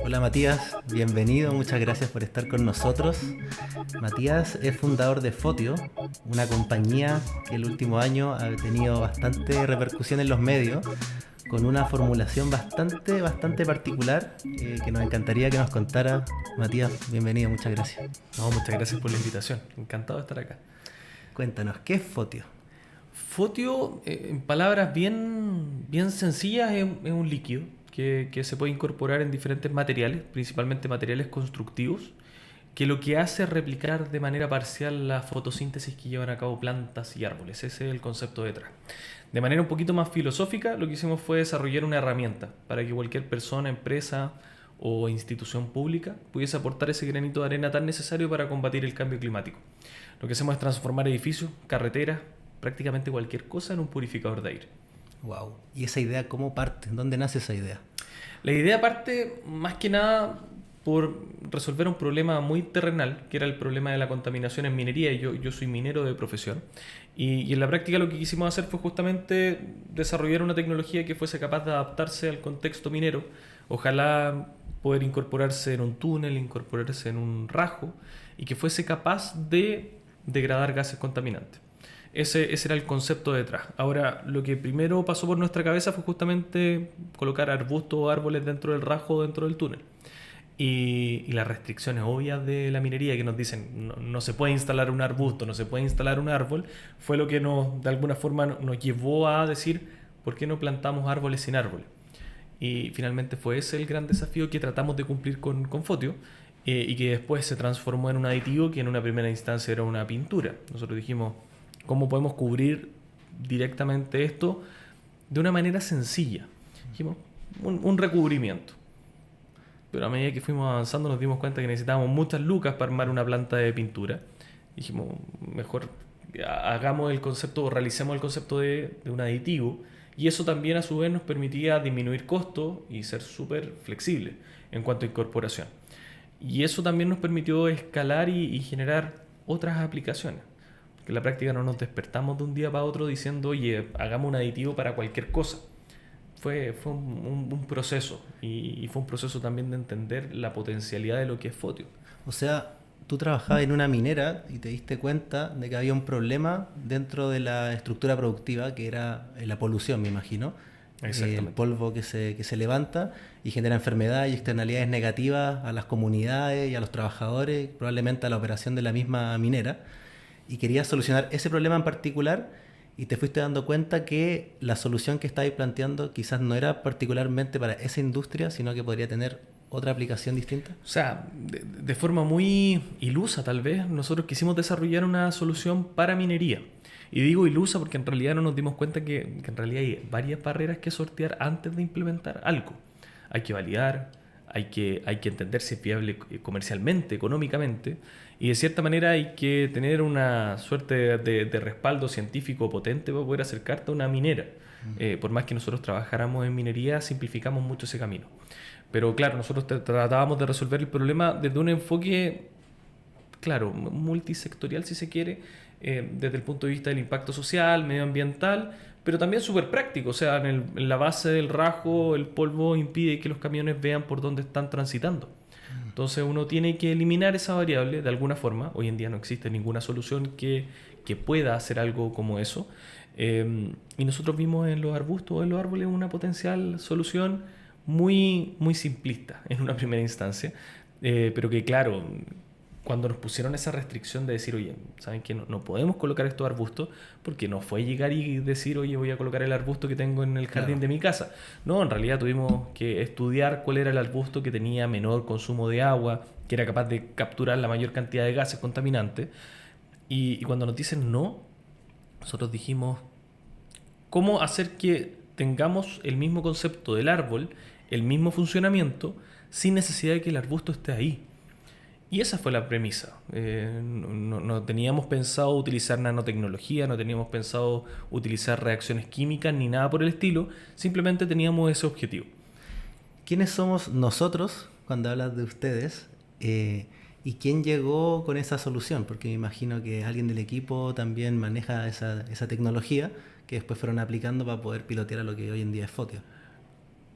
Hola Matías, bienvenido, muchas gracias por estar con nosotros. Matías es fundador de Fotio, una compañía que el último año ha tenido bastante repercusión en los medios, con una formulación bastante particular que nos encantaría que nos contara. Matías, bienvenido, muchas gracias. No, muchas gracias por la invitación. Encantado de estar acá. Cuéntanos, ¿qué es Fotio? Fotio, en palabras bien sencillas, es un líquido que se puede incorporar en diferentes materiales, principalmente materiales constructivos, que lo que hace es replicar de manera parcial la fotosíntesis que llevan a cabo plantas y árboles. Ese es el concepto detrás. De manera un poquito más filosófica, lo que hicimos fue desarrollar una herramienta para que cualquier persona, empresa o institución pública pudiese aportar ese granito de arena tan necesario para combatir el cambio climático. Lo que hacemos es transformar edificios, carreteras, prácticamente cualquier cosa en un purificador de aire. Wow. ¿Y esa idea cómo parte? ¿Dónde nace esa idea? La idea parte más que nada por resolver un problema muy terrenal, que era el problema de la contaminación en minería. Yo soy minero de profesión. Y en la práctica lo que quisimos hacer fue justamente desarrollar una tecnología que fuese capaz de adaptarse al contexto minero. Ojalá poder incorporarse en un túnel, incorporarse en un rajo, y que fuese capaz de degradar gases contaminantes. Ese era el concepto detrás. Ahora, lo que primero pasó por nuestra cabeza fue justamente colocar arbustos o árboles dentro del rajo o dentro del túnel. Y las restricciones obvias de la minería que nos dicen no se puede instalar un arbusto, no se puede instalar un árbol, fue lo que de alguna forma nos llevó a decir ¿por qué no plantamos árboles sin árboles? Y finalmente fue ese el gran desafío que tratamos de cumplir con Fotio, y que después se transformó en un aditivo que en una primera instancia era una pintura. Nosotros dijimos, ¿cómo podemos cubrir directamente esto de una manera sencilla? Dijimos, un recubrimiento. Pero a medida que fuimos avanzando nos dimos cuenta que necesitábamos muchas lucas para armar una planta de pintura. Dijimos, mejor hagamos el concepto, o realicemos el concepto de un aditivo. Y eso también a su vez nos permitía disminuir costos y ser súper flexible en cuanto a incorporación. Y eso también nos permitió escalar y generar otras aplicaciones. Porque en la práctica no nos despertamos de un día para otro diciendo, oye, hagamos un aditivo para cualquier cosa. Fue un proceso, y fue un proceso también de entender la potencialidad de lo que es Fotio. O sea, tú trabajabas en una minera y te diste cuenta de que había un problema dentro de la estructura productiva, que era la polución, me imagino. El Exactamente. polvo que se levanta y genera enfermedades y externalidades negativas a las comunidades y a los trabajadores, probablemente a la operación de la misma minera. Y querías solucionar ese problema en particular y te fuiste dando cuenta que la solución que estabais planteando quizás no era particularmente para esa industria, sino que podría tener otra aplicación distinta. O sea, de forma muy ilusa tal vez, nosotros quisimos desarrollar una solución para minería. Y digo ilusa porque en realidad no nos dimos cuenta que en realidad hay varias barreras que sortear antes de implementar algo. Hay que validar, hay que entender si es viable comercialmente, económicamente, y de cierta manera hay que tener una suerte de respaldo científico potente para poder acercarte a una minera. Por más que nosotros trabajáramos en minería, simplificamos mucho ese camino. Pero claro, nosotros tratábamos de resolver el problema desde un enfoque, claro, multisectorial si se quiere, desde el punto de vista del impacto social, medioambiental, pero también súper práctico. O sea, en la base del rajo el polvo impide que los camiones vean por dónde están transitando. Entonces uno tiene que eliminar esa variable de alguna forma. Hoy en día no existe ninguna solución que pueda hacer algo como eso. Y nosotros vimos en los arbustos o en los árboles una potencial solución muy simplista en una primera instancia, pero que claro, cuando nos pusieron esa restricción de decir, oye, ¿saben qué? No podemos colocar estos arbustos, porque no fue llegar y decir, oye, voy a colocar el arbusto que tengo en el jardín Claro. de mi casa. No, en realidad tuvimos que estudiar cuál era el arbusto que tenía menor consumo de agua, que era capaz de capturar la mayor cantidad de gases contaminantes. Y cuando nos dicen no, nosotros dijimos, ¿cómo hacer que tengamos el mismo concepto del árbol, el mismo funcionamiento, sin necesidad de que el arbusto esté ahí? Y esa fue la premisa. No teníamos pensado utilizar nanotecnología, no teníamos pensado utilizar reacciones químicas ni nada por el estilo, simplemente teníamos ese objetivo. ¿Quiénes somos nosotros cuando hablas de ustedes? ¿Y quién llegó con esa solución? Porque me imagino que alguien del equipo también maneja esa tecnología que después fueron aplicando para poder pilotear a lo que hoy en día es Fotio?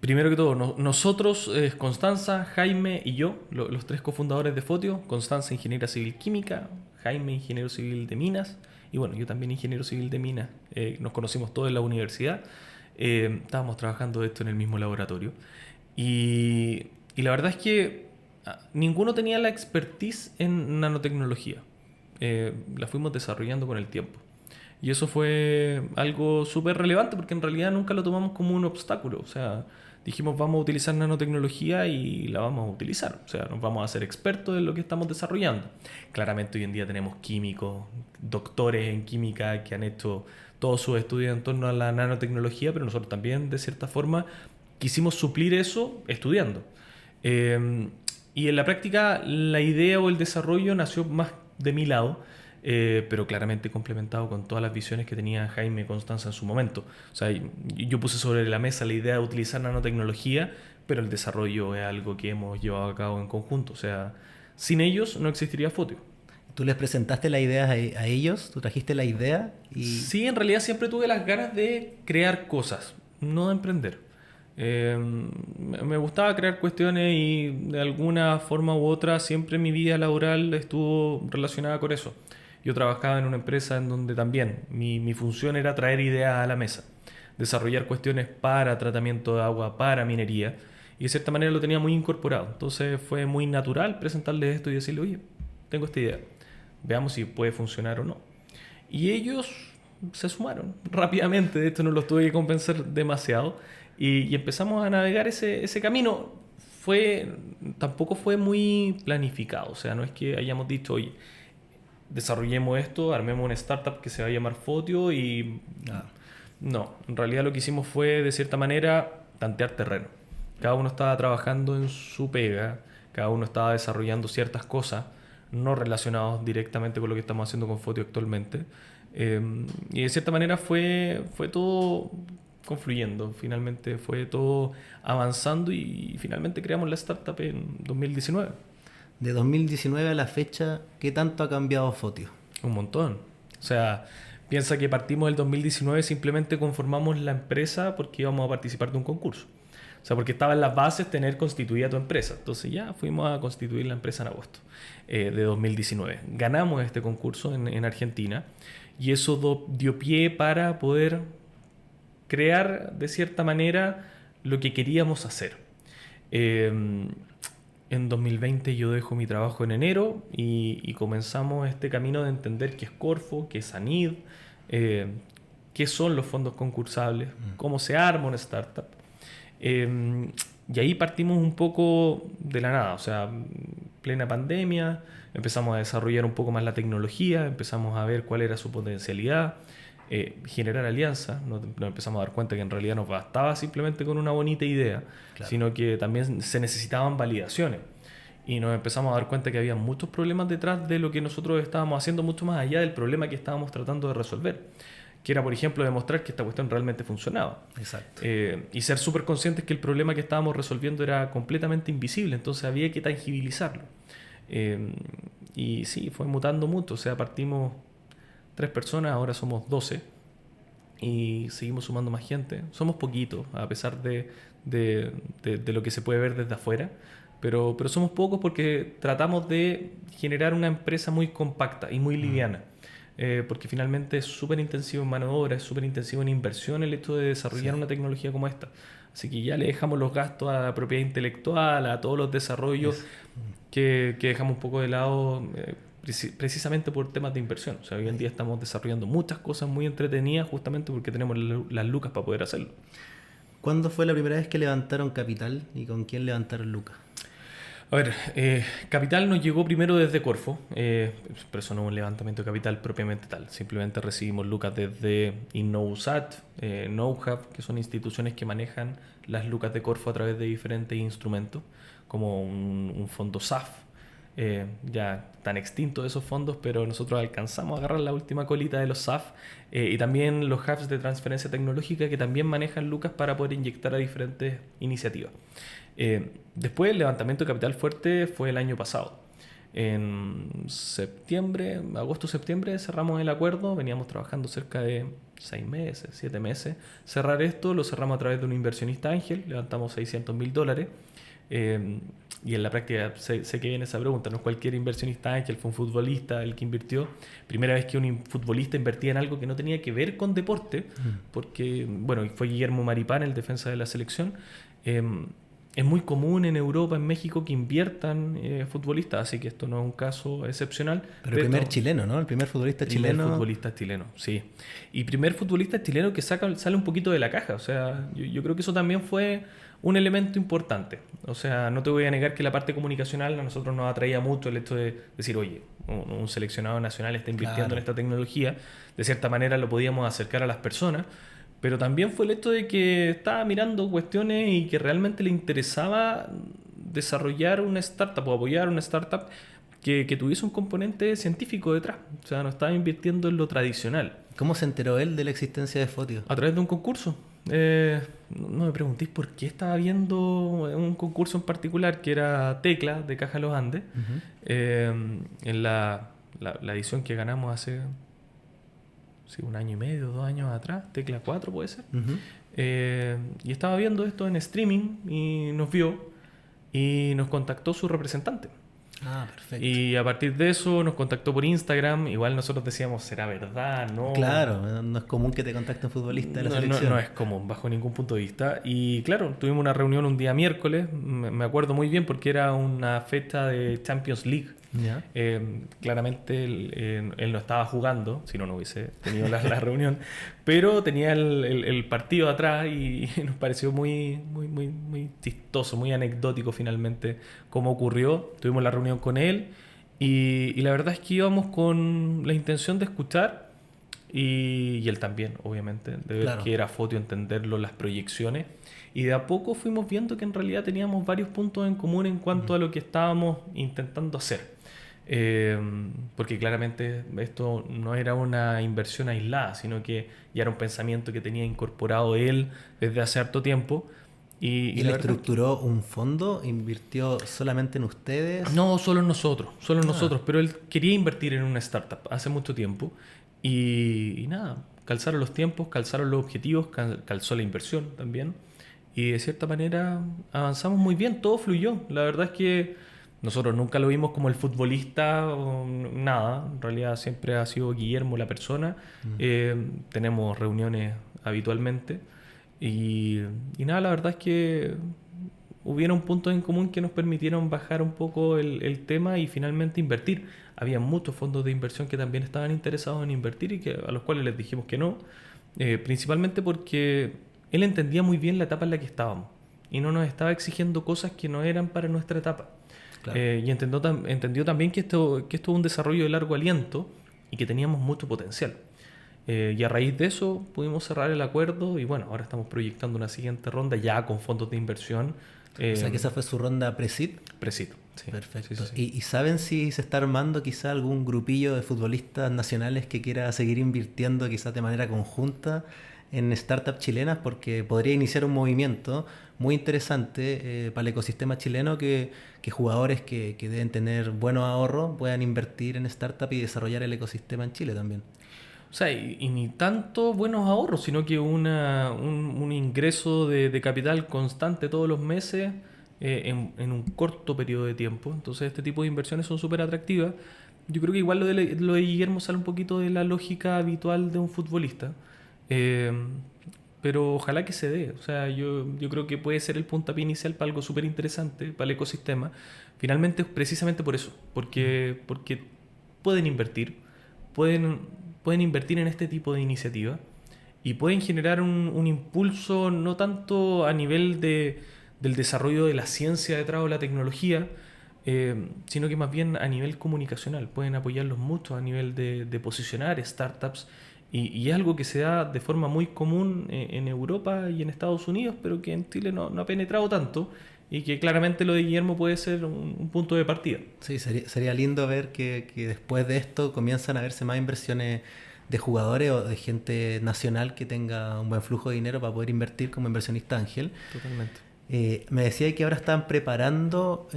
Primero que todo, nosotros, Constanza, Jaime y yo, los tres cofundadores de Fotio. Constanza, ingeniera civil química, Jaime, ingeniero civil de minas, y bueno, yo también ingeniero civil de minas. Nos conocimos todos en la universidad, estábamos trabajando esto en el mismo laboratorio, y la verdad es que ninguno tenía la expertise en nanotecnología. La fuimos desarrollando con el tiempo. Y eso fue algo súper relevante porque en realidad nunca lo tomamos como un obstáculo. O sea, dijimos vamos a utilizar nanotecnología y la vamos a utilizar. O sea, nos vamos a hacer expertos en lo que estamos desarrollando. Claramente hoy en día tenemos químicos, doctores en química que han hecho todos sus estudios en torno a la nanotecnología, pero nosotros también de cierta forma quisimos suplir eso estudiando. Y en la práctica la idea o el desarrollo nació más de mi lado. Pero claramente complementado con todas las visiones que tenía Jaime y Constanza en su momento. O sea, yo puse sobre la mesa la idea de utilizar nanotecnología, pero el desarrollo es algo que hemos llevado a cabo en conjunto. O sea, sin ellos no existiría Fotio. ¿Tú les presentaste la idea a ellos? ¿Tú trajiste la idea? Sí, en realidad siempre tuve las ganas de crear cosas, no de emprender. Me gustaba crear cuestiones y de alguna forma u otra siempre mi vida laboral estuvo relacionada con eso. Yo trabajaba en una empresa en donde también mi función era traer ideas a la mesa, desarrollar cuestiones para tratamiento de agua, para minería, y de cierta manera lo tenía muy incorporado. Entonces fue muy natural presentarles esto y decirle, oye, tengo esta idea, veamos si puede funcionar o no. Y ellos se sumaron rápidamente, de esto no los tuve que convencer demasiado, y empezamos a navegar ese camino. Tampoco fue muy planificado, o sea, no es que hayamos dicho, oye, desarrollemos esto, armemos una startup que se va a llamar Fotio y... No, en realidad lo que hicimos fue, de cierta manera, tantear terreno. Cada uno estaba trabajando en su pega, cada uno estaba desarrollando ciertas cosas no relacionadas directamente con lo que estamos haciendo con Fotio actualmente. Y de cierta manera fue todo confluyendo, finalmente fue todo avanzando y finalmente creamos la startup en 2019. De 2019 a la fecha, ¿qué tanto ha cambiado Fotio? Un montón. O sea, piensa que partimos del 2019, simplemente conformamos la empresa porque íbamos a participar de un concurso. O sea, porque estaba en las bases tener constituida tu empresa. Entonces ya fuimos a constituir la empresa en agosto de 2019. Ganamos este concurso en Argentina y eso dio pie para poder crear de cierta manera lo que queríamos hacer. En 2020 yo dejo mi trabajo en enero y comenzamos este camino de entender qué es Corfo, qué es ANID, qué son los fondos concursables, cómo se arma una startup. Y ahí partimos un poco de la nada, o sea, plena pandemia, empezamos a desarrollar un poco más la tecnología, empezamos a ver cuál era su potencialidad, generar alianzas, nos empezamos a dar cuenta que en realidad nos bastaba simplemente con una bonita idea, claro, sino que también se necesitaban validaciones. Y nos empezamos a dar cuenta que había muchos problemas detrás de lo que nosotros estábamos haciendo, mucho más allá del problema que estábamos tratando de resolver, que era, por ejemplo, demostrar que esta cuestión realmente funcionaba. Exacto. Y ser súper conscientes que el problema que estábamos resolviendo era completamente invisible, entonces había que tangibilizarlo. Y sí, fue mutando mucho, o sea, partimos 3 personas, ahora somos 12 y seguimos sumando más gente. Somos poquitos, a pesar de lo que se puede ver desde afuera, pero somos pocos porque tratamos de generar una empresa muy compacta y muy liviana. Porque finalmente es súper intensivo en mano de obra, es súper intensivo en inversión el hecho de desarrollar una tecnología como esta. Así que ya le dejamos los gastos a la propiedad intelectual, a todos los desarrollos que dejamos un poco de lado precisamente por temas de inversión. O sea, hoy en día estamos desarrollando muchas cosas muy entretenidas justamente porque tenemos las lucas para poder hacerlo. ¿Cuándo fue la primera vez que levantaron capital y con quién levantaron lucas? A ver, capital nos llegó primero desde Corfo, pero eso no es un levantamiento de capital propiamente tal. Simplemente recibimos lucas desde InnoUSAT, KnowHub, que son instituciones que manejan las lucas de Corfo a través de diferentes instrumentos, como un fondo SAF. Ya tan extintos esos fondos, pero nosotros alcanzamos a agarrar la última colita de los SAF, y también los hubs de transferencia tecnológica que también manejan lucas para poder inyectar a diferentes iniciativas. Después el levantamiento de capital fuerte fue el año pasado. En septiembre, agosto-septiembre cerramos el acuerdo, veníamos trabajando cerca de 6 meses, 7 meses. Cerrar esto lo cerramos a través de un inversionista ángel, levantamos $600,000. Y en la práctica sé que viene esa pregunta, no es cualquier inversionista ángel, fue un futbolista el que invirtió. Primera vez que un futbolista invertía en algo que no tenía que ver con deporte, porque, bueno, fue Guillermo Maripán, el defensa de la selección. Es muy común en Europa, en México, que inviertan futbolistas, así que esto no es un caso excepcional. Pero el primer chileno, ¿no? El primer futbolista chileno. Primer futbolista chileno, sí. Y primer futbolista chileno que sale un poquito de la caja. O sea, yo creo que eso también fue un elemento importante. O sea, no te voy a negar que la parte comunicacional a nosotros nos atraía mucho el hecho de decir, oye, un seleccionado nacional está invirtiendo en esta tecnología. De cierta manera lo podíamos acercar a las personas. Pero también fue el hecho de que estaba mirando cuestiones y que realmente le interesaba desarrollar una startup o apoyar una startup que tuviese un componente científico detrás. O sea, no estaba invirtiendo en lo tradicional. ¿Cómo se enteró él de la existencia de Fotio? A través de un concurso. No me preguntéis por qué estaba viendo un concurso en particular que era Tecla de Caja Los Andes. En la edición que ganamos hace... Sí, 1 año y medio, 2 años atrás, Tecla 4 puede ser. Y estaba viendo esto en streaming y nos vio y nos contactó su representante. Ah, perfecto. Y a partir de eso nos contactó por Instagram. Igual nosotros decíamos, ¿será verdad? No. Claro, no es común que te contacte un futbolista de la selección. No es común, bajo ningún punto de vista. Y claro, tuvimos una reunión un día miércoles. Me acuerdo muy bien porque era una fecha de Champions League. ¿Ya? Claramente él no estaba jugando, si no hubiese tenido la reunión, pero tenía el partido atrás y nos pareció muy chistoso, muy anecdótico finalmente cómo ocurrió. Tuvimos la reunión con él y la verdad es que íbamos con la intención de escuchar y él también, obviamente, de ver qué era Fotio, entenderlo, las proyecciones. Y de a poco fuimos viendo que en realidad teníamos varios puntos en común en cuanto a lo que estábamos intentando hacer. Porque claramente esto no era una inversión aislada, sino que ya era un pensamiento que tenía incorporado él desde hace harto tiempo. ¿Y él estructuró un fondo? ¿Invirtió solamente en ustedes? No, solo en nosotros, pero él quería invertir en una startup hace mucho tiempo y nada, calzaron los tiempos, calzaron los objetivos, calzó la inversión también y de cierta manera avanzamos muy bien, todo fluyó. La verdad es que nosotros nunca lo vimos como el futbolista o nada, en realidad siempre ha sido Guillermo la persona. Tenemos reuniones habitualmente y nada, la verdad es que hubieron puntos en común que nos permitieron bajar un poco el tema y finalmente invertir. Había muchos fondos de inversión que también estaban interesados en invertir y a los cuales les dijimos que no, principalmente porque él entendía muy bien la etapa en la que estábamos y no nos estaba exigiendo cosas que no eran para nuestra etapa. Claro. Y entendió también que esto es un desarrollo de largo aliento y que teníamos mucho potencial. Y a raíz de eso pudimos cerrar el acuerdo y bueno, ahora estamos proyectando una siguiente ronda ya con fondos de inversión. O sea que esa fue su ronda pre-seed. Pre-seed, sí. Perfecto. Sí. ¿Y saben si se está armando quizá algún grupillo de futbolistas nacionales que quiera seguir invirtiendo quizás de manera conjunta en startups chilenas? Porque podría iniciar un movimiento muy interesante para el ecosistema chileno que jugadores que deben tener buenos ahorros puedan invertir en startups y desarrollar el ecosistema en Chile también. O sea, y ni tanto buenos ahorros, sino que un ingreso de capital constante todos los meses en un corto periodo de tiempo. Entonces este tipo de inversiones son súper atractivas. Yo creo que igual lo de Guillermo sale un poquito de la lógica habitual de un futbolista. Pero ojalá que se dé. O sea, yo creo que puede ser el puntapié inicial para algo súper interesante, para el ecosistema. Finalmente, precisamente por eso. Porque pueden invertir. Pueden invertir en este tipo de iniciativas y pueden generar un impulso no tanto a nivel del desarrollo de la ciencia detrás de la tecnología, sino que más bien a nivel comunicacional. Pueden apoyarlos mucho a nivel de posicionar startups y es algo que se da de forma muy común en Europa y en Estados Unidos, pero que en Chile no ha penetrado tanto. Y que claramente lo de Guillermo puede ser un punto de partida. Sí, sería lindo ver que después de esto comienzan a verse más inversiones de jugadores o de gente nacional que tenga un buen flujo de dinero para poder invertir como inversionista ángel. Totalmente. Me decía que ahora están preparando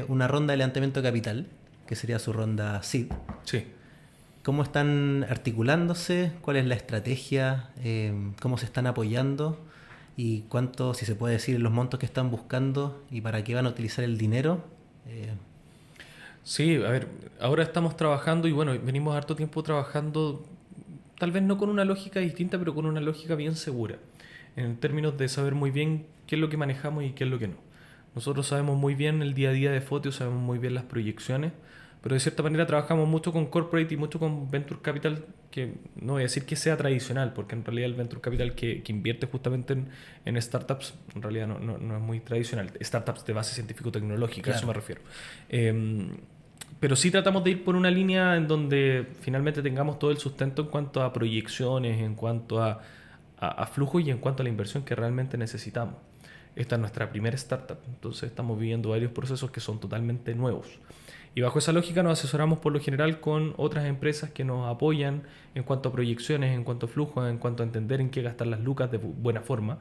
una ronda de levantamiento de capital. que sería su ronda seed. Sí. ¿Cómo están articulándose? ¿Cuál es la estrategia? ¿Cómo se están apoyando? ¿Y cuánto, si se puede decir, los montos que están buscando y para qué van a utilizar el dinero? Sí, a ver, ahora estamos trabajando y bueno, venimos harto tiempo trabajando, tal vez no con una lógica distinta, pero con una lógica bien segura, en términos de saber muy bien qué es lo que manejamos y qué es lo que no. Nosotros sabemos muy bien el día a día de Fotio, sabemos muy bien las proyecciones, pero de cierta manera trabajamos mucho con corporate y mucho con venture capital, que no voy a decir que sea tradicional, porque en realidad el venture capital que invierte justamente en startups, en realidad no es muy tradicional, startups de base científico-tecnológica, a eso me Claro. refiero. Pero sí tratamos de ir por una línea en donde finalmente tengamos todo el sustento en cuanto a proyecciones, en cuanto a flujo y en cuanto a la inversión que realmente necesitamos. Esta es nuestra primera startup, entonces estamos viviendo varios procesos que son totalmente nuevos. Y bajo esa lógica nos asesoramos por lo general con otras empresas que nos apoyan en cuanto a proyecciones, en cuanto a flujo, en cuanto a entender en qué gastar las lucas de buena forma.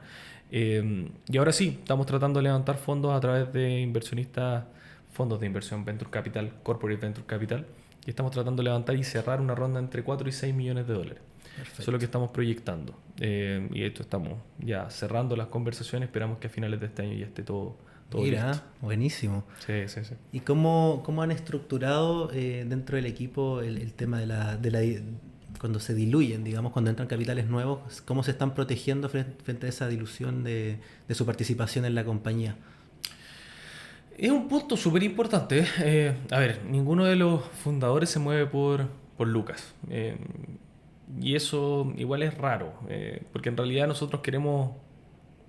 Y ahora sí, estamos tratando de levantar fondos a través de inversionistas, fondos de inversión, Venture Capital, Corporate Venture Capital, y estamos tratando de levantar y cerrar una ronda entre 4 y 6 millones de dólares. Eso es lo que Perfecto. estamos proyectando. Y esto estamos ya cerrando las conversaciones, esperamos que a finales de este año ya esté todo listo. Mira, buenísimo. Sí, sí, sí. ¿Y cómo han estructurado dentro del equipo el tema cuando se diluyen, digamos, cuando entran capitales nuevos, cómo se están protegiendo frente a esa dilución de su participación en la compañía? Es un punto súper importante. A ver, ninguno de los fundadores se mueve por lucas. Y eso igual es raro, porque en realidad nosotros queremos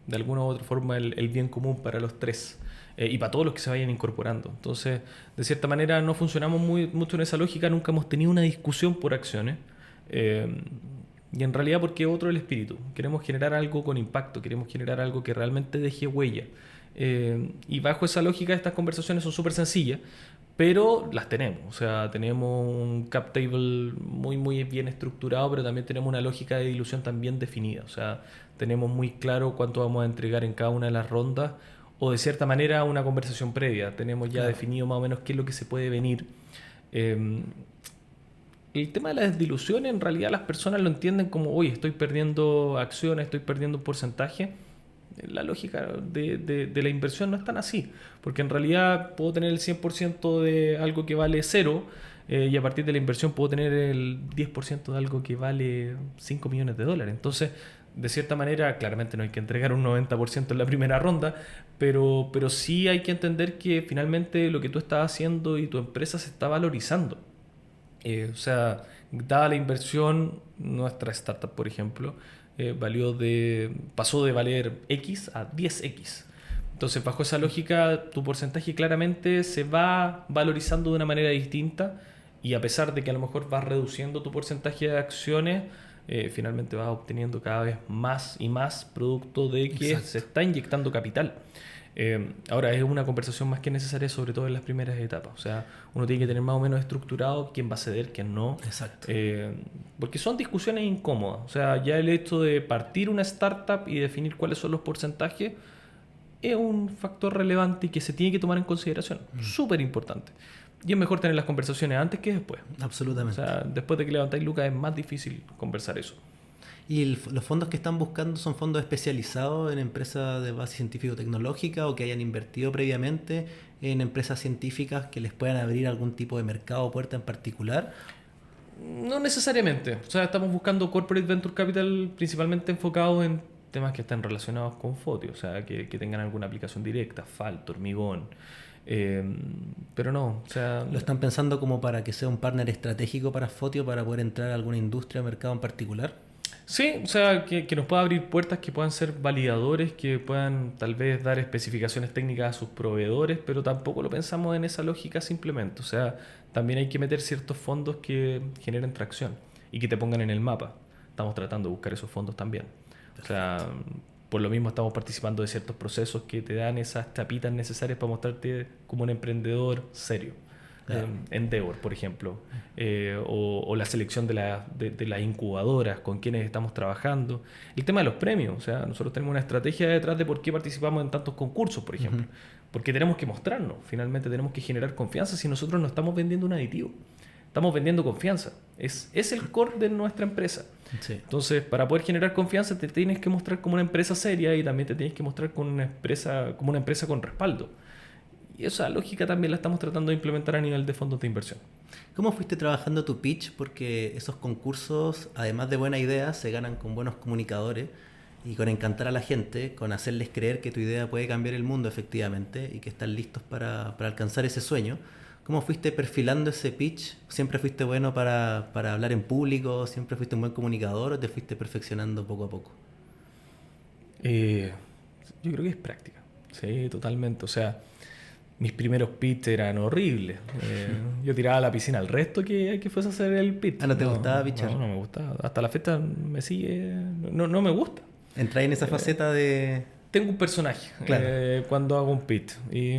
de alguna u otra forma el bien común para los tres y para todos los que se vayan incorporando. Entonces, de cierta manera no funcionamos mucho en esa lógica, nunca hemos tenido una discusión por acciones. eh, y en realidad porque otro el espíritu. Queremos generar algo con impacto, queremos generar algo que realmente deje huella. Y bajo esa lógica estas conversaciones son súper sencillas, pero las tenemos. O sea, tenemos un cap table muy bien estructurado, pero también tenemos una lógica de dilución también definida. O sea, tenemos muy claro cuánto vamos a entregar en cada una de las rondas o de cierta manera una conversación previa. Tenemos ya Claro. definido más o menos qué es lo que se puede venir. Eh, el tema de la desdilución en realidad las personas lo entienden como, oye, estoy perdiendo acciones, estoy perdiendo un porcentaje. La lógica de la inversión no es tan así, porque en realidad puedo tener el 100% de algo que vale cero y a partir de la inversión puedo tener el 10% de algo que vale 5 millones de dólares. Entonces, de cierta manera, claramente no hay que entregar un 90% en la primera ronda, pero sí hay que entender que finalmente lo que tú estás haciendo y tu empresa se está valorizando. O sea, dada la inversión, nuestra startup, por ejemplo, pasó de valer X a 10X. Entonces, bajo esa lógica, tu porcentaje claramente se va valorizando de una manera distinta y a pesar de que a lo mejor vas reduciendo tu porcentaje de acciones, finalmente vas obteniendo cada vez más y más producto de que se Exacto. está inyectando capital. Ahora es una conversación más que necesaria, sobre todo en las primeras etapas. O sea, uno tiene que tener más o menos estructurado quién va a ceder, quién no. Exacto. Porque son discusiones incómodas. O sea, ya el hecho de partir una startup y definir cuáles son los porcentajes es un factor relevante y que se tiene que tomar en consideración. Súper importante. Y es mejor tener las conversaciones antes que después. O Absolutamente. sea, después de que levantáis lucas es más difícil conversar eso. ¿Y los fondos que están buscando son fondos especializados en empresas de base científico-tecnológica o que hayan invertido previamente en empresas científicas que les puedan abrir algún tipo de mercado o puerta en particular? No necesariamente. O sea, estamos buscando corporate venture capital principalmente enfocados en temas que están relacionados con Foti, o sea, que tengan alguna aplicación directa, asfalto, hormigón. Eh, pero no, o sea, ¿Lo están pensando como para que sea un partner estratégico para Fotio para poder entrar a alguna industria o mercado en particular? sí, o sea, que nos pueda abrir puertas, que puedan ser validadores, que puedan tal vez dar especificaciones técnicas a sus proveedores, pero tampoco lo pensamos en esa lógica simplemente. O sea, también hay que meter ciertos fondos que generen tracción y que te pongan en el mapa. Estamos tratando de buscar esos fondos también. O sea, Perfecto. por lo mismo estamos participando de ciertos procesos que te dan esas chapitas necesarias para mostrarte como un emprendedor serio. Claro. Endeavor, por ejemplo, o la selección de las incubadoras con quienes estamos trabajando. El tema de los premios, o sea, nosotros tenemos una estrategia detrás de por qué participamos en tantos concursos, por ejemplo. Porque tenemos que mostrarnos, finalmente tenemos que generar confianza si nosotros no estamos vendiendo un aditivo. Estamos vendiendo confianza. Es el core de nuestra empresa. Sí. Entonces, para poder generar confianza, te tienes que mostrar como una empresa seria y también te tienes que mostrar como una empresa con respaldo. Y esa lógica también la estamos tratando de implementar a nivel de fondos de inversión. ¿Cómo fuiste trabajando tu pitch? Porque esos concursos, además de buena idea, se ganan con buenos comunicadores y con encantar a la gente, con hacerles creer que tu idea puede cambiar el mundo efectivamente y que están listos para alcanzar ese sueño. ¿Cómo fuiste perfilando ese pitch? ¿Siempre fuiste bueno para hablar en público? ¿Siempre fuiste un buen comunicador o te fuiste perfeccionando poco a poco? Yo creo que es práctica. Sí, totalmente. O sea, mis primeros pitch eran horribles. Yo tiraba a la piscina al resto que fuese a hacer el pitch. ¿No te gustaba pitchar? No me gustaba. Hasta la fecha me sigue... No me gusta. ¿Entráis en esa faceta de...? Tengo un personaje Claro. cuando hago un pitch. Y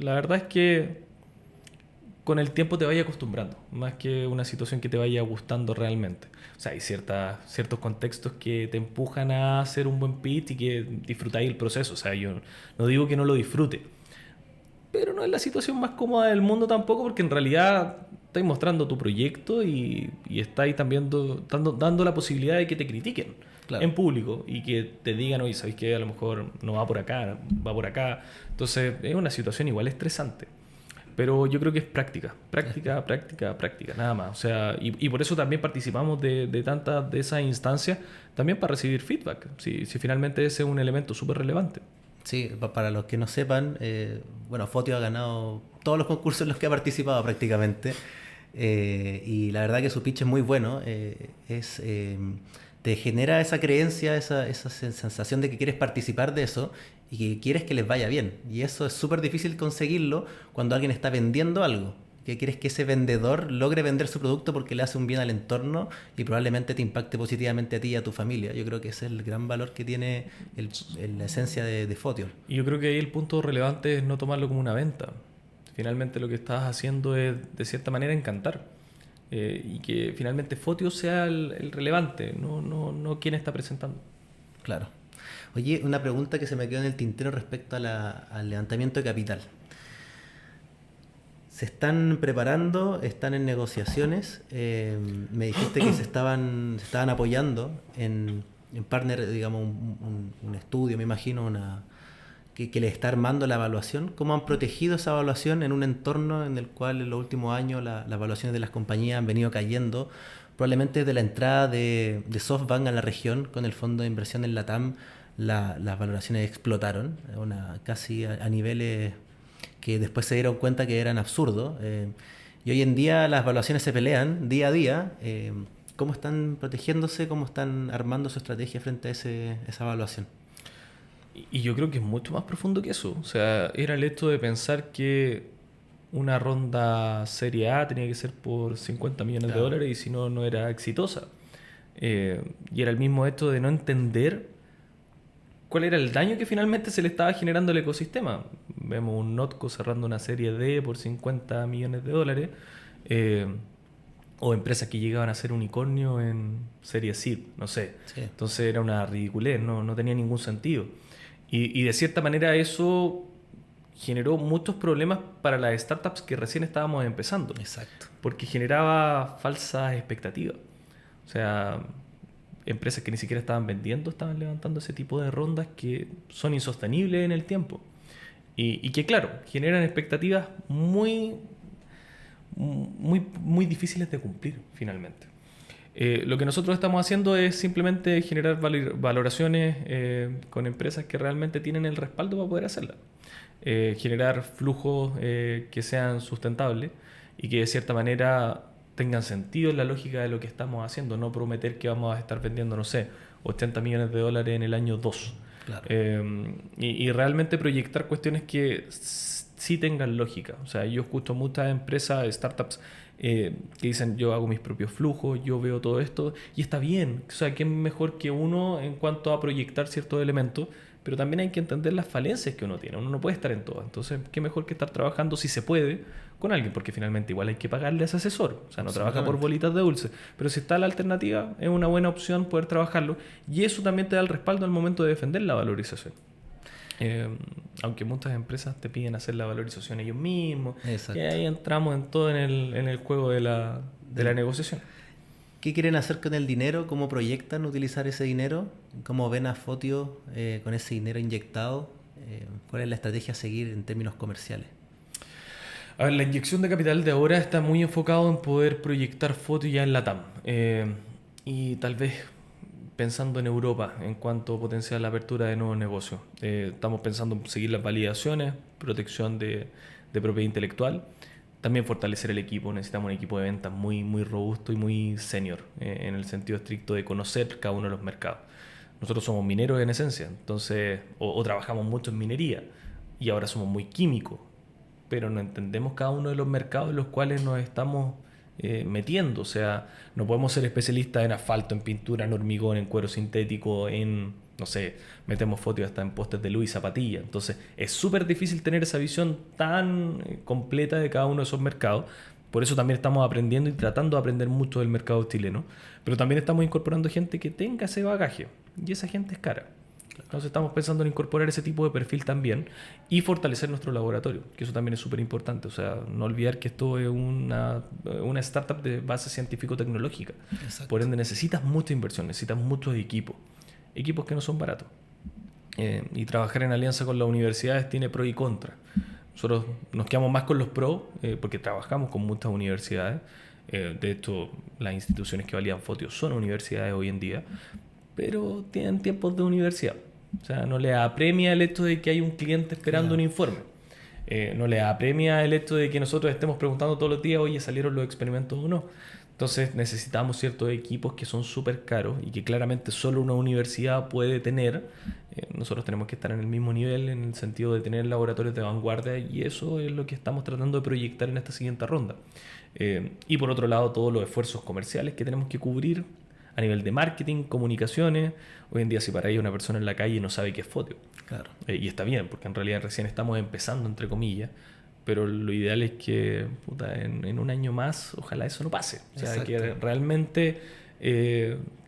la verdad es que con el tiempo te vaya acostumbrando, más que una situación que te vaya gustando realmente. O sea, hay ciertos contextos que te empujan a hacer un buen pitch y que disfrutáis el proceso. O sea, yo no digo que no lo disfrute, pero no es la situación más cómoda del mundo tampoco, porque en realidad estáis mostrando tu proyecto y estáis también dando la posibilidad de que te critiquen. Claro. En público y que te digan, oye, ¿sabéis que a lo mejor no va por acá, va por acá? Entonces es una situación igual estresante. Pero yo creo que es práctica, nada más. O sea, y por eso también participamos de tantas de esas instancias, también para recibir feedback, si finalmente ese es un elemento súper relevante. Sí, para los que no sepan, bueno, Fotio ha ganado todos los concursos en los que ha participado prácticamente. Y la verdad que su pitch es muy bueno. Te genera esa creencia, esa sensación de que quieres participar de eso y que quieres que les vaya bien. Y eso es súper difícil conseguirlo cuando alguien está vendiendo algo. Que quieres que ese vendedor logre vender su producto porque le hace un bien al entorno y probablemente te impacte positivamente a ti y a tu familia. Yo creo que ese es el gran valor que tiene la esencia de Fotio. Y yo creo que ahí el punto relevante es no tomarlo como una venta. Finalmente lo que estás haciendo es de cierta manera encantar. Y que finalmente Fotio sea el relevante, no quien está presentando. Claro. Oye, una pregunta que se me quedó en el tintero respecto al levantamiento de capital. ¿Se están preparando? ¿Están en negociaciones? Me dijiste que se estaban apoyando en partner, digamos, un estudio, me imagino, que les está armando la evaluación. ¿Cómo han protegido esa evaluación en un entorno en el cual en los últimos años las evaluaciones de las compañías han venido cayendo? Probablemente desde la entrada de SoftBank a la región con el fondo de inversión en LATAM, las valoraciones explotaron, casi a niveles que después se dieron cuenta que eran absurdos. Y hoy en día las evaluaciones se pelean día a día. ¿Cómo están protegiéndose? ¿Cómo están armando su estrategia frente a esa evaluación? Y yo creo que es mucho más profundo que eso. O sea, era el hecho de pensar que una ronda Serie A tenía que ser por 50 millones de dólares y si no, no era exitosa. Y era el mismo hecho de no entender cuál era el daño que finalmente se le estaba generando al ecosistema. Vemos un Notco cerrando una Serie D por 50 millones de dólares. O empresas que llegaban a ser unicornio en Serie Seed, no sé. Sí. Entonces era una ridiculez, no tenía ningún sentido. Y de cierta manera eso generó muchos problemas para las startups que recién estábamos empezando. Exacto. Porque generaba falsas expectativas. O sea, empresas que ni siquiera estaban vendiendo estaban levantando ese tipo de rondas que son insostenibles en el tiempo. Y que, claro, generan expectativas muy difíciles de cumplir finalmente. Lo que nosotros estamos haciendo es simplemente generar valoraciones con empresas que realmente tienen el respaldo para poder hacerlas. Generar flujos que sean sustentables y que de cierta manera tengan sentido en la lógica de lo que estamos haciendo. No prometer que vamos a estar vendiendo, no sé, 80 millones de dólares en el año 2. Claro. Y realmente proyectar cuestiones que sí tengan lógica. O sea, yo escucho muchas empresas, startups, que dicen yo hago mis propios flujos, yo veo todo esto y está bien. O sea, ¿qué mejor que uno en cuanto a proyectar ciertos elementos? pero también hay que entender las falencias que uno tiene. Uno no puede estar en todas. Entonces, qué mejor que estar trabajando, si se puede, con alguien, porque finalmente igual hay que pagarle a ese asesor. O sea, no trabaja por bolitas de dulce. Pero si está la alternativa, es una buena opción poder trabajarlo. Y eso también te da el respaldo al momento de defender la valorización. Aunque muchas empresas te piden hacer la valorización ellos mismos. Exacto. Y ahí entramos en todo en el juego de la negociación. ¿Qué quieren hacer con el dinero? ¿Cómo proyectan utilizar ese dinero? ¿Cómo ven a Fotio con ese dinero inyectado? ¿Cuál es la estrategia a seguir en términos comerciales? A ver, la inyección de capital de ahora está muy enfocado en poder proyectar Fotio ya en LATAM. Y tal vez pensando en Europa en cuanto a potenciar la apertura de nuevos negocios. Estamos pensando en seguir las validaciones, protección de propiedad intelectual. También fortalecer el equipo. Necesitamos un equipo de ventas muy, muy robusto y muy senior, en el sentido estricto de conocer cada uno de los mercados. Nosotros somos mineros en esencia, entonces, o trabajamos mucho en minería, y ahora somos muy químicos, pero no entendemos cada uno de los mercados en los cuales nos estamos metiendo. O sea, no podemos ser especialistas en asfalto, en pintura, en hormigón, en cuero sintético, no sé, metemos Fotio hasta en postes de luz y zapatillas. Entonces es súper difícil tener esa visión tan completa de cada uno de esos mercados. Por eso también estamos aprendiendo y tratando de aprender mucho del mercado chileno. Pero también estamos incorporando gente que tenga ese bagaje. Y esa gente es cara. Entonces estamos pensando en incorporar ese tipo de perfil también y fortalecer nuestro laboratorio, que eso también es súper importante. O sea, no olvidar que esto es una startup de base científico-tecnológica. Exacto. Por ende necesitas mucha inversión, necesitas muchos equipos que no son baratos. Y trabajar en alianza con las universidades tiene pro y contra. Nosotros nos quedamos más con los pros porque trabajamos con muchas universidades. De hecho, las instituciones que validan Fotio son universidades hoy en día, pero tienen tiempos de universidad. O sea, no le apremia el hecho de que hay un cliente esperando un informe. No le apremia el hecho de que nosotros estemos preguntando todos los días, oye, ¿salieron los experimentos o no? Entonces necesitamos ciertos equipos que son súper caros y que claramente solo una universidad puede tener. Nosotros tenemos que estar en el mismo nivel en el sentido de tener laboratorios de vanguardia, y eso es lo que estamos tratando de proyectar en esta siguiente ronda. Y por otro lado, todos los esfuerzos comerciales que tenemos que cubrir a nivel de marketing, comunicaciones. Hoy en día, si para ahí una persona en la calle no sabe qué es Fotio. Claro. Y está bien, porque en realidad recién estamos empezando, entre comillas, pero lo ideal es que en un año más, ojalá eso no pase. O sea, exacto, que realmente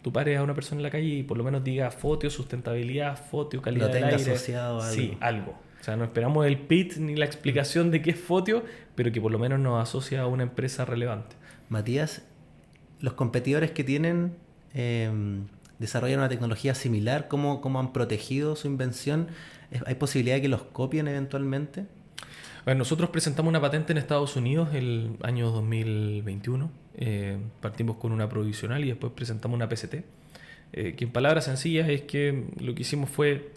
tú pares a una persona en la calle y por lo menos diga Fotio, sustentabilidad, Fotio, calidad del aire. asociado a algo. Sí, algo. O sea, no esperamos el pitch ni la explicación de qué es Fotio, pero que por lo menos nos asocia a una empresa relevante. Matías, los competidores que tienen desarrollan una tecnología similar. ¿Cómo han protegido su invención? ¿Hay posibilidad de que los copien eventualmente? Bueno, nosotros presentamos una patente en Estados Unidos el año 2021. Partimos con una provisional y después presentamos una PCT. Que en palabras sencillas es que lo que hicimos fue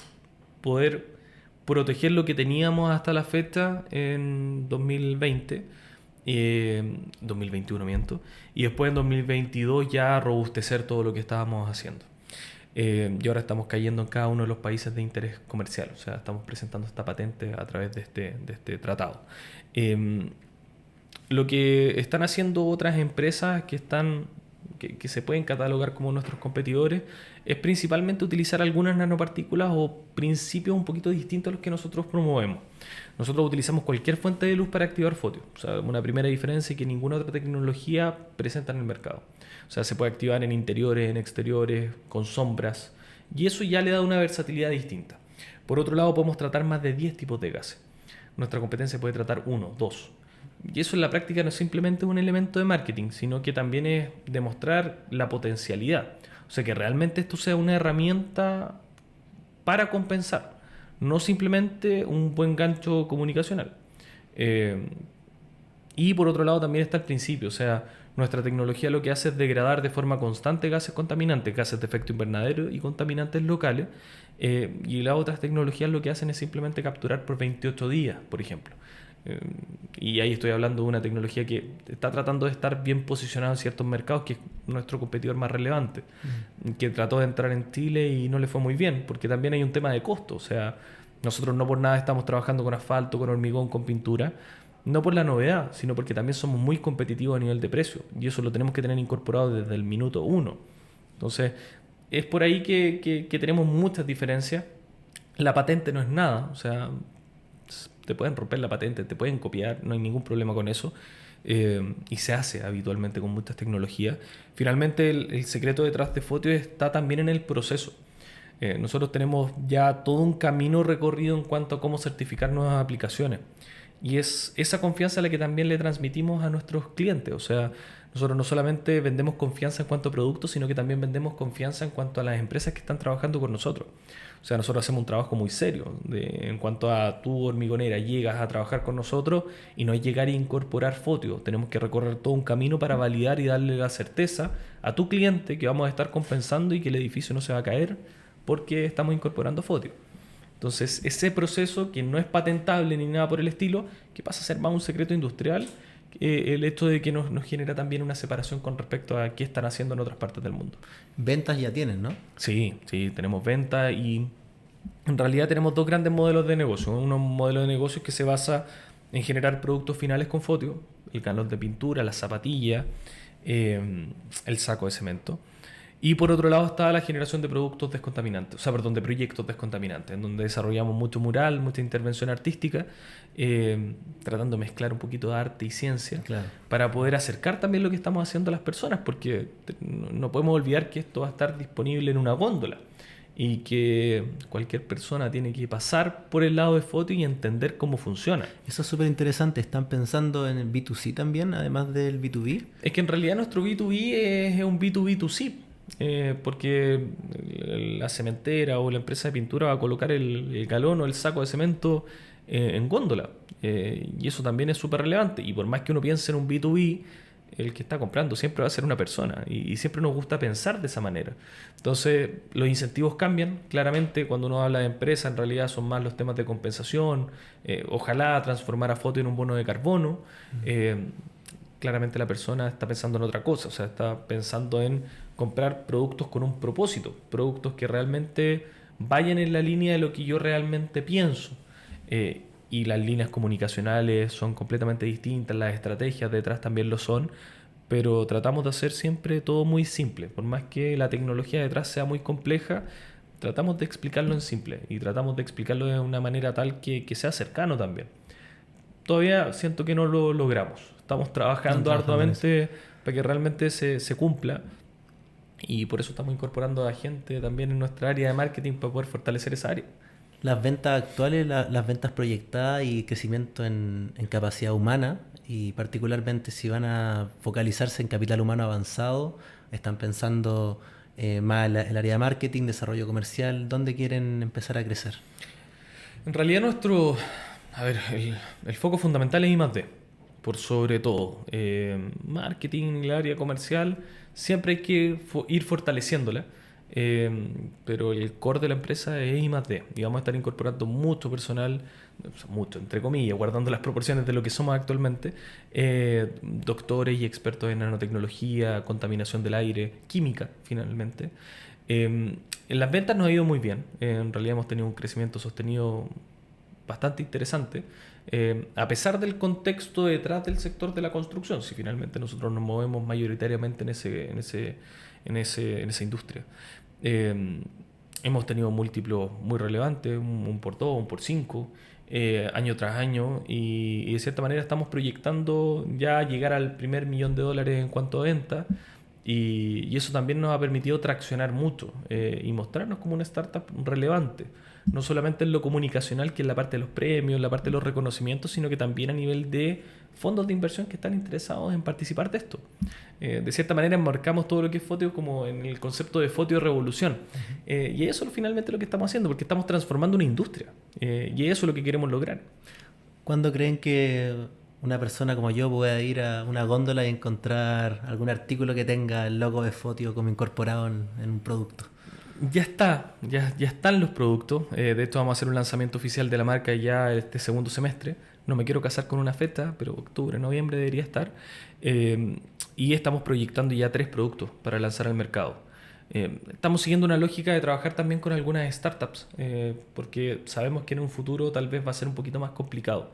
poder proteger lo que teníamos hasta la fecha en 2020. 2021 miento, y después en 2022 ya robustecer todo lo que estábamos haciendo. Y ahora estamos cayendo en cada uno de los países de interés comercial. O sea, estamos presentando esta patente a través de este tratado. Lo que están haciendo otras empresas que se pueden catalogar como nuestros competidores es principalmente utilizar algunas nanopartículas o principios un poquito distintos a los que nosotros promovemos. Nosotros utilizamos cualquier fuente de luz para activar Fotio. O sea, una primera diferencia que ninguna otra tecnología presenta en el mercado. O sea, se puede activar en interiores, en exteriores, con sombras, y eso ya le da una versatilidad distinta. Por otro lado, podemos tratar más de 10 tipos de gases. Nuestra competencia puede tratar 1, 2. Y eso en la práctica no es simplemente un elemento de marketing, sino que también es demostrar la potencialidad. O sea, que realmente esto sea una herramienta para compensar, no simplemente un buen gancho comunicacional. Y por otro lado también está el principio. O sea, nuestra tecnología lo que hace es degradar de forma constante gases contaminantes, gases de efecto invernadero y contaminantes locales. Y las otras tecnologías lo que hacen es simplemente capturar por 28 días, por ejemplo. Y ahí estoy hablando de una tecnología que está tratando de estar bien posicionada en ciertos mercados, que es nuestro competidor más relevante, que trató de entrar en Chile y no le fue muy bien, porque también hay un tema de costo. O sea, nosotros no por nada estamos trabajando con asfalto, con hormigón, con pintura, no por la novedad, sino porque también somos muy competitivos a nivel de precio, y eso lo tenemos que tener incorporado desde el minuto 1. Entonces, es por ahí que tenemos muchas diferencias. La patente no es nada, o sea, te pueden romper la patente, te pueden copiar, no hay ningún problema con eso. Y se hace habitualmente con muchas tecnologías. Finalmente, el secreto detrás de Fotio está también en el proceso. Nosotros tenemos ya todo un camino recorrido en cuanto a cómo certificar nuevas aplicaciones. Y es esa confianza la que también le transmitimos a nuestros clientes. O sea, nosotros no solamente vendemos confianza en cuanto a productos, sino que también vendemos confianza en cuanto a las empresas que están trabajando con nosotros. O sea, nosotros hacemos un trabajo muy serio en cuanto a tú, hormigonera, llegas a trabajar con nosotros y no es llegar e incorporar Fotio. Tenemos que recorrer todo un camino para validar y darle la certeza a tu cliente que vamos a estar compensando y que el edificio no se va a caer porque estamos incorporando Fotio. Entonces, ese proceso que no es patentable ni nada por el estilo, que pasa a ser más un secreto industrial, el hecho de que nos genera también una separación con respecto a qué están haciendo en otras partes del mundo. Ventas ya tienen, ¿no? Sí, sí, tenemos ventas y en realidad tenemos dos grandes modelos de negocio. Un modelo de negocio que se basa en generar productos finales con Fotio, el galón de pintura, la zapatilla, el saco de cemento. Y por otro lado está la generación de productos descontaminantes, o sea, perdón, de proyectos descontaminantes, en donde desarrollamos mucho mural, mucha intervención artística, tratando de mezclar un poquito de arte y ciencia, Claro. para poder acercar también lo que estamos haciendo a las personas, porque no podemos olvidar que esto va a estar disponible en una góndola y que cualquier persona tiene que pasar por el lado de Fotio y entender cómo funciona. Eso es súper interesante. ¿Están pensando en el B2C también, además del B2B? Es que en realidad nuestro B2B es un B2B2C. Porque la cementera o la empresa de pintura va a colocar el galón o el saco de cemento en góndola. Y eso también es súper relevante. Y por más que uno piense en un B2B, el que está comprando siempre va a ser una persona. Y siempre nos gusta pensar de esa manera. Entonces, los incentivos cambian. Claramente, cuando uno habla de empresa, en realidad son más los temas de compensación. Ojalá transformar a Fotio en un bono de carbono. Claramente la persona está pensando en otra cosa. O sea, está pensando en comprar productos con un propósito, productos que realmente vayan en la línea de lo que yo realmente pienso. Y las líneas comunicacionales son completamente distintas, las estrategias detrás también lo son, pero tratamos de hacer siempre todo muy simple. Por más que la tecnología detrás sea muy compleja, tratamos de explicarlo en simple y tratamos de explicarlo de una manera tal que sea cercano también. Todavía siento que no lo logramos. Estamos trabajando arduamente para que realmente se cumpla. Y por eso estamos incorporando a gente también en nuestra área de marketing para poder fortalecer esa área. Las ventas actuales, las ventas proyectadas y crecimiento en capacidad humana, y particularmente si van a focalizarse en capital humano avanzado, están pensando más en el área de marketing, desarrollo comercial, ¿dónde quieren empezar a crecer? En realidad el foco fundamental es I+D, por sobre todo. Marketing, el área comercial, siempre hay que ir fortaleciéndola. Pero el core de la empresa es I+D y vamos a estar incorporando mucho personal, mucho entre comillas, guardando las proporciones de lo que somos actualmente, doctores y expertos en nanotecnología, contaminación del aire, química finalmente. En las ventas nos ha ido muy bien. En realidad hemos tenido un crecimiento sostenido bastante interesante, a pesar del contexto detrás del sector de la construcción. Si finalmente nosotros nos movemos mayoritariamente en esa industria. Hemos tenido múltiplos muy relevantes, un por 2, un por 5, año tras año, y de cierta manera estamos proyectando ya llegar al primer $1.000.000 en cuanto a venta, y eso también nos ha permitido traccionar mucho y mostrarnos como una startup relevante, no solamente en lo comunicacional, que es la parte de los premios, la parte de los reconocimientos, sino que también a nivel de fondos de inversión que están interesados en participar de esto. De cierta manera enmarcamos todo lo que es Fotio como en el concepto de Fotio Revolución. Y eso es finalmente lo que estamos haciendo, porque estamos transformando una industria. Y eso es lo que queremos lograr. ¿Cuándo creen que una persona como yo pueda ir a una góndola y encontrar algún artículo que tenga el logo de Fotio como incorporado en un producto? Ya están los productos. De hecho, vamos a hacer un lanzamiento oficial de la marca ya este segundo semestre. No me quiero casar con una fecha, pero octubre, noviembre debería estar. Y estamos proyectando ya 3 productos para lanzar al mercado. Estamos siguiendo una lógica de trabajar también con algunas startups, porque sabemos que en un futuro tal vez va a ser un poquito más complicado.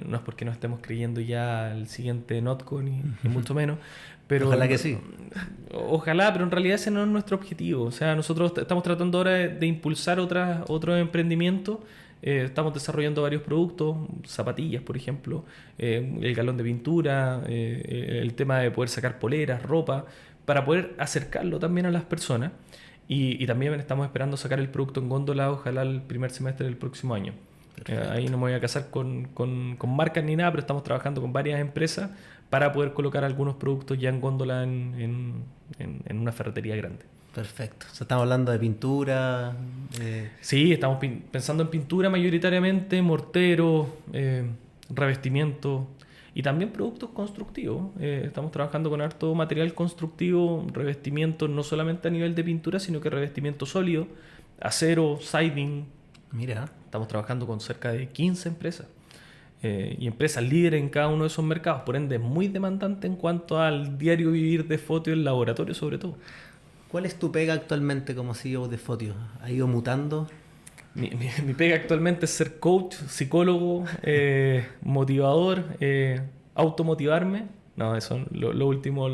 No es porque no estemos creyendo ya el siguiente Notco, ni mucho menos. Pero, ojalá que sí. Ojalá, pero en realidad ese no es nuestro objetivo. O sea, nosotros estamos tratando ahora de impulsar otros emprendimientos. Estamos desarrollando varios productos, zapatillas, por ejemplo, el galón de pintura, el tema de poder sacar poleras, ropa, para poder acercarlo también a las personas. Y también estamos esperando sacar el producto en góndola, ojalá el primer semestre del próximo año. Ahí no me voy a casar con marcas ni nada, pero estamos trabajando con varias empresas para poder colocar algunos productos ya en góndola en una ferretería grande. Perfecto. O sea, estamos hablando de pintura. Sí, estamos pensando en pintura mayoritariamente, mortero, revestimiento y también productos constructivos. Estamos trabajando con harto material constructivo, revestimiento no solamente a nivel de pintura, sino que revestimiento sólido, acero, siding. Mira. Estamos trabajando con cerca de 15 empresas. Y empresas líderes en cada uno de esos mercados, por ende es muy demandante en cuanto al diario vivir de Fotio en laboratorio sobre todo. ¿Cuál es tu pega actualmente como CEO de Fotio? ¿Ha ido mutando? Mi pega actualmente es ser coach, psicólogo, motivador, automotivarme. No, eso lo último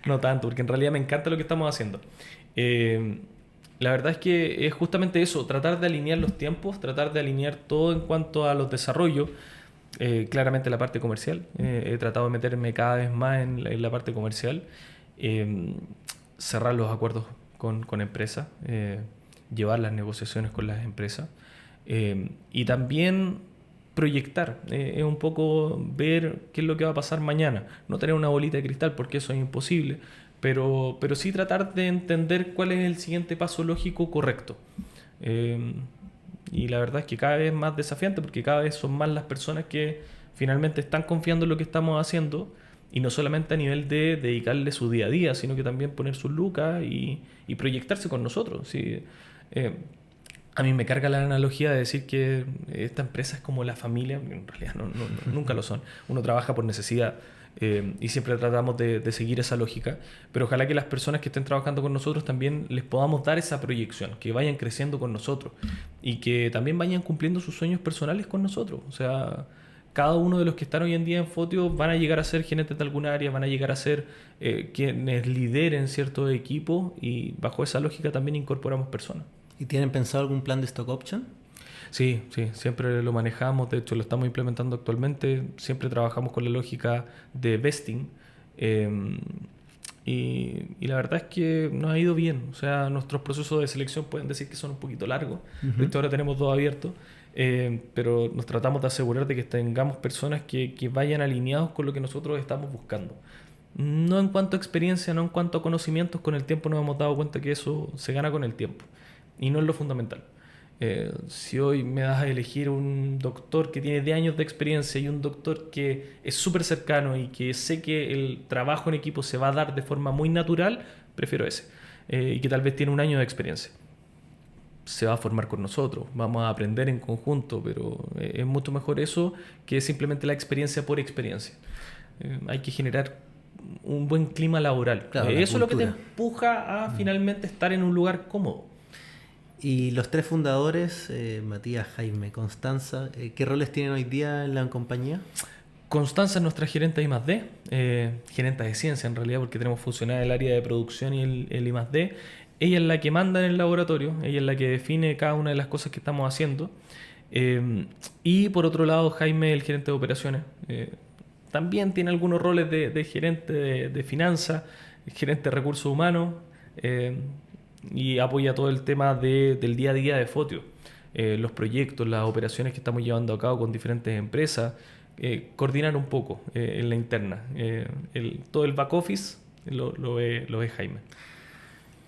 no tanto, porque en realidad me encanta lo que estamos haciendo. La verdad es que es justamente eso, tratar de alinear los tiempos, tratar de alinear todo en cuanto a los desarrollos. Claramente la parte comercial, he tratado de meterme cada vez más en la parte comercial, cerrar los acuerdos con empresas, llevar las negociaciones con las empresas y también proyectar, es un poco ver qué es lo que va a pasar mañana, no tener una bolita de cristal porque eso es imposible, pero sí tratar de entender cuál es el siguiente paso lógico correcto. Y la verdad es que cada vez es más desafiante porque cada vez son más las personas que finalmente están confiando en lo que estamos haciendo y no solamente a nivel de dedicarle su día a día, sino que también poner sus lucas y proyectarse con nosotros. ¿Sí? A mí me carga la analogía de decir que esta empresa es como la familia, en realidad nunca lo son. Uno trabaja por necesidad y siempre tratamos de seguir esa lógica, pero ojalá que las personas que estén trabajando con nosotros también les podamos dar esa proyección, que vayan creciendo con nosotros y que también vayan cumpliendo sus sueños personales con nosotros. O sea, cada uno de los que están hoy en día en Fotio van a llegar a ser gerentes de alguna área, van a llegar a ser quienes lideren ciertos equipos y bajo esa lógica también incorporamos personas. ¿Y tienen pensado algún plan de stock option? Sí, siempre lo manejamos, de hecho lo estamos implementando actualmente, siempre trabajamos con la lógica de vesting y la verdad es que nos ha ido bien, o sea, nuestros procesos de selección pueden decir que son un poquito largos, de hecho ahora tenemos dos abiertos, pero nos tratamos de asegurar de que tengamos personas que vayan alineados con lo que nosotros estamos buscando. No en cuanto a experiencia, no en cuanto a conocimientos, con el tiempo nos hemos dado cuenta que eso se gana con el tiempo y no es lo fundamental. Si hoy me das a elegir un doctor que tiene 10 años de experiencia y un doctor que es súper cercano y que sé que el trabajo en equipo se va a dar de forma muy natural, prefiero ese. Y que tal vez tiene un año de experiencia. Se va a formar con nosotros, vamos a aprender en conjunto, pero es mucho mejor eso que simplemente la experiencia por experiencia. Hay que generar un buen clima laboral. Claro, eso es lo que te empuja a finalmente estar en un lugar cómodo. Y los tres fundadores, Matías, Jaime, Constanza, ¿qué roles tienen hoy día en la compañía? Constanza es nuestra gerente de I+D, gerente de ciencia en realidad, porque tenemos funcionada el área de producción y el I+D. Ella es la que manda en el laboratorio, ella es la que define cada una de las cosas que estamos haciendo. Y por otro lado, Jaime, el gerente de operaciones, también tiene algunos roles de gerente de finanzas, gerente de recursos humanos, y apoya todo el tema del día a día de Fotio, los proyectos, las operaciones que estamos llevando a cabo con diferentes empresas, coordinar un poco en la interna. Todo el back office lo ve Jaime.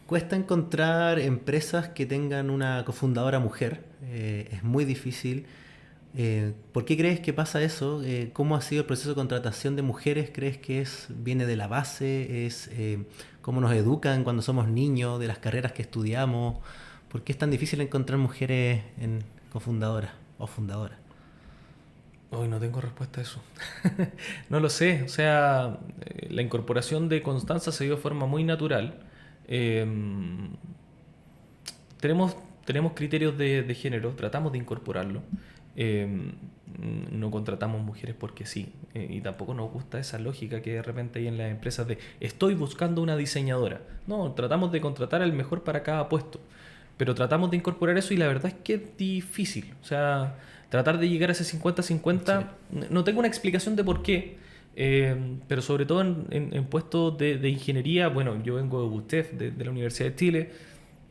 Cuesta encontrar empresas que tengan una cofundadora mujer, es muy difícil. ¿Por qué crees que pasa eso? ¿Cómo ha sido el proceso de contratación de mujeres? ¿Crees que viene de la base? ¿Cómo nos educan cuando somos niños, de las carreras que estudiamos? ¿Por qué es tan difícil encontrar mujeres cofundadoras o fundadoras? Hoy no tengo respuesta a eso. No lo sé. O sea, la incorporación de Constanza se dio de forma muy natural. Tenemos criterios de género, tratamos de incorporarlo. No contratamos mujeres porque sí. Y tampoco nos gusta esa lógica que de repente hay en las empresas de estoy buscando una diseñadora. No, tratamos de contratar al mejor para cada puesto. Pero tratamos de incorporar eso y la verdad es que es difícil. O sea, tratar de llegar a ese 50-50, no tengo una explicación de por qué. Pero sobre todo en puestos de ingeniería, bueno, yo vengo de UTEF, de la Universidad de Chile,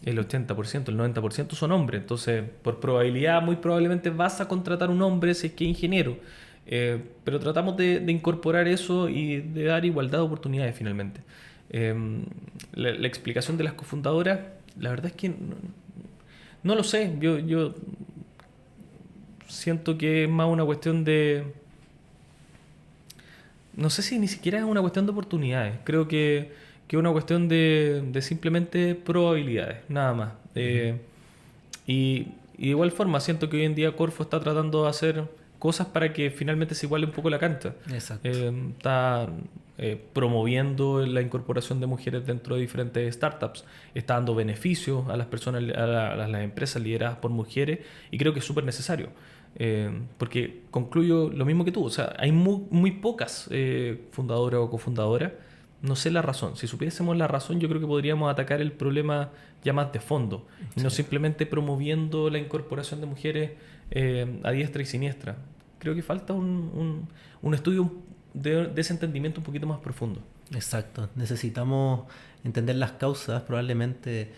el 80%, el 90% son hombres, entonces por probabilidad muy probablemente vas a contratar un hombre si es que es ingeniero. Pero tratamos de incorporar eso y de dar igualdad de oportunidades finalmente. La explicación de las cofundadoras, la verdad es que no lo sé, yo siento que es más una cuestión de... No sé si ni siquiera es una cuestión de oportunidades. Creo que es una cuestión de simplemente probabilidades, nada más. Y de igual forma, siento que hoy en día Corfo está tratando de hacer cosas para que finalmente se iguale un poco la cancha. Exacto. Está promoviendo la incorporación de mujeres dentro de diferentes startups. Está dando beneficios a las personas, a las empresas lideradas por mujeres. Y creo que es súper necesario. Porque concluyo lo mismo que tú, o sea, hay muy pocas fundadoras o cofundadoras, no sé la razón. Si supiésemos la razón, yo creo que podríamos atacar el problema ya más de fondo, y no simplemente promoviendo la incorporación de mujeres a diestra y siniestra. Creo que falta un estudio de ese entendimiento un poquito más profundo. Exacto, necesitamos entender las causas, probablemente.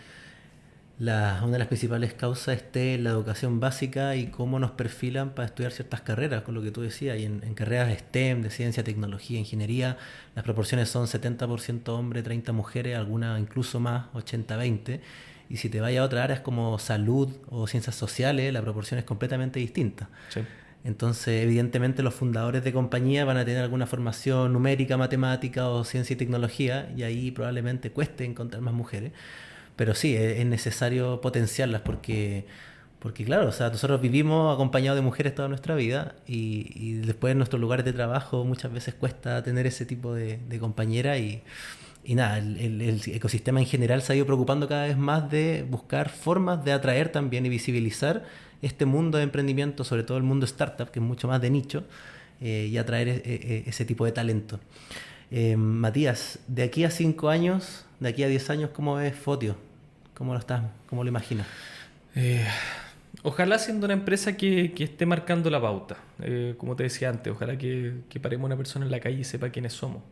Una de las principales causas esté en la educación básica y cómo nos perfilan para estudiar ciertas carreras, con lo que tú decías, y en carreras STEM, de ciencia, tecnología, ingeniería, las proporciones son 70% hombres, 30 mujeres, algunas incluso más, 80-20, y si te vayas a otras áreas como salud o ciencias sociales, la proporción es completamente distinta. Sí. Entonces, evidentemente, los fundadores de compañía van a tener alguna formación numérica, matemática o ciencia y tecnología, y ahí probablemente cueste encontrar más mujeres. Pero sí, es necesario potenciarlas porque claro, o sea, nosotros vivimos acompañados de mujeres toda nuestra vida y después en nuestros lugares de trabajo muchas veces cuesta tener ese tipo de compañera y nada, el ecosistema en general se ha ido preocupando cada vez más de buscar formas de atraer también y visibilizar este mundo de emprendimiento, sobre todo el mundo startup, que es mucho más de nicho, y atraer ese tipo de talento. Matías, de aquí a 5 años, de aquí a 10 años, ¿cómo ves Fotio? ¿Cómo lo imaginas? Ojalá siendo una empresa que esté marcando la pauta. Como te decía antes, ojalá que paremos una persona en la calle y sepa quiénes somos.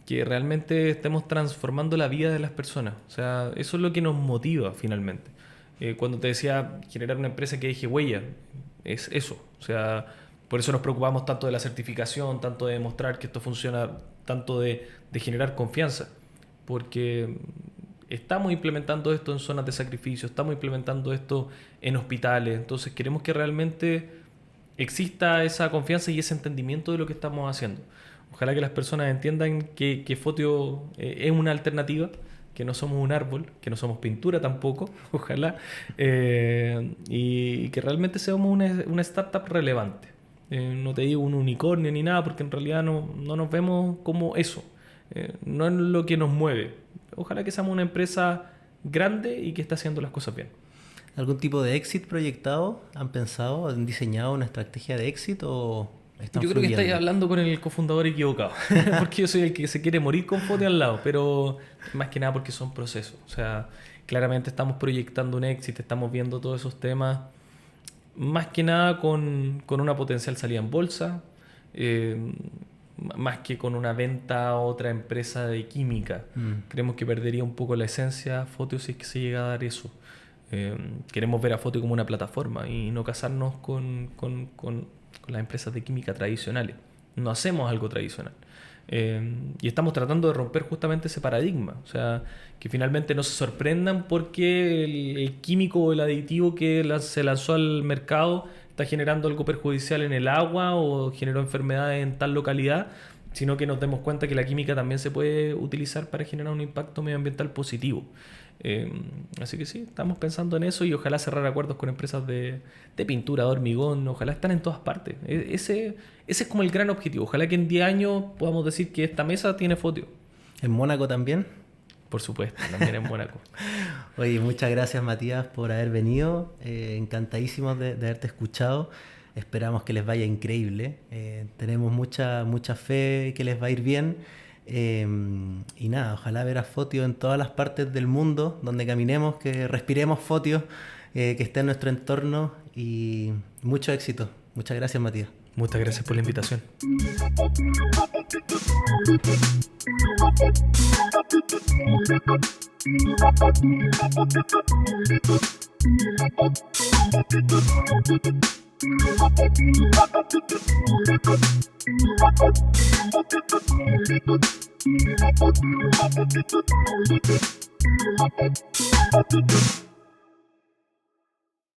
Que realmente estemos transformando la vida de las personas. O sea, eso es lo que nos motiva finalmente. Cuando te decía generar una empresa que deje huella, es eso. O sea, por eso nos preocupamos tanto de la certificación, tanto de demostrar que esto funciona, tanto de generar confianza. Porque estamos implementando esto en zonas de sacrificio, estamos implementando esto en hospitales, entonces queremos que realmente exista esa confianza y ese entendimiento de lo que estamos haciendo. Ojalá que las personas entiendan que Fotio es una alternativa, que no somos un árbol, que no somos pintura tampoco, ojalá, y que realmente seamos una startup relevante. No te digo un unicornio ni nada, porque en realidad no nos vemos como eso. No es lo que nos mueve. Ojalá que seamos una empresa grande y que esté haciendo las cosas bien. ¿Algún tipo de exit proyectado? ¿Han pensado, han diseñado una estrategia de exit o están Yo creo que fluyendo? estáis hablando con el cofundador equivocado, porque yo soy el que se quiere morir con Fotio al lado, pero más que nada porque son procesos. O sea, claramente estamos proyectando un exit, estamos viendo todos esos temas, más que nada con una potencial salida en bolsa, más que con una venta a otra empresa de química. Creemos que perdería un poco la esencia Fotio si es que se llega a dar eso. Queremos ver a Fotio como una plataforma y no casarnos con las empresas de química tradicionales. No hacemos algo tradicional. Y estamos tratando de romper justamente ese paradigma. O sea, que finalmente no se sorprendan porque el químico o el aditivo que se lanzó al mercado está generando algo perjudicial en el agua o generó enfermedades en tal localidad, sino que nos demos cuenta que la química también se puede utilizar para generar un impacto medioambiental positivo. Así que sí, estamos pensando en eso y ojalá cerrar acuerdos con empresas de pintura, de hormigón, ojalá están en todas partes. Ese es como el gran objetivo. Ojalá que en 10 años podamos decir que esta mesa tiene Fotio. ¿En Mónaco también? Por supuesto, también en Mónaco. Oye, muchas gracias Matías por haber venido, encantadísimos de haberte escuchado, esperamos que les vaya increíble, tenemos mucha fe que les va a ir bien, y nada, ojalá ver a Fotio en todas las partes del mundo donde caminemos, que respiremos Fotio, que esté en nuestro entorno, y mucho éxito. Muchas gracias Matías. Muchas gracias por la invitación.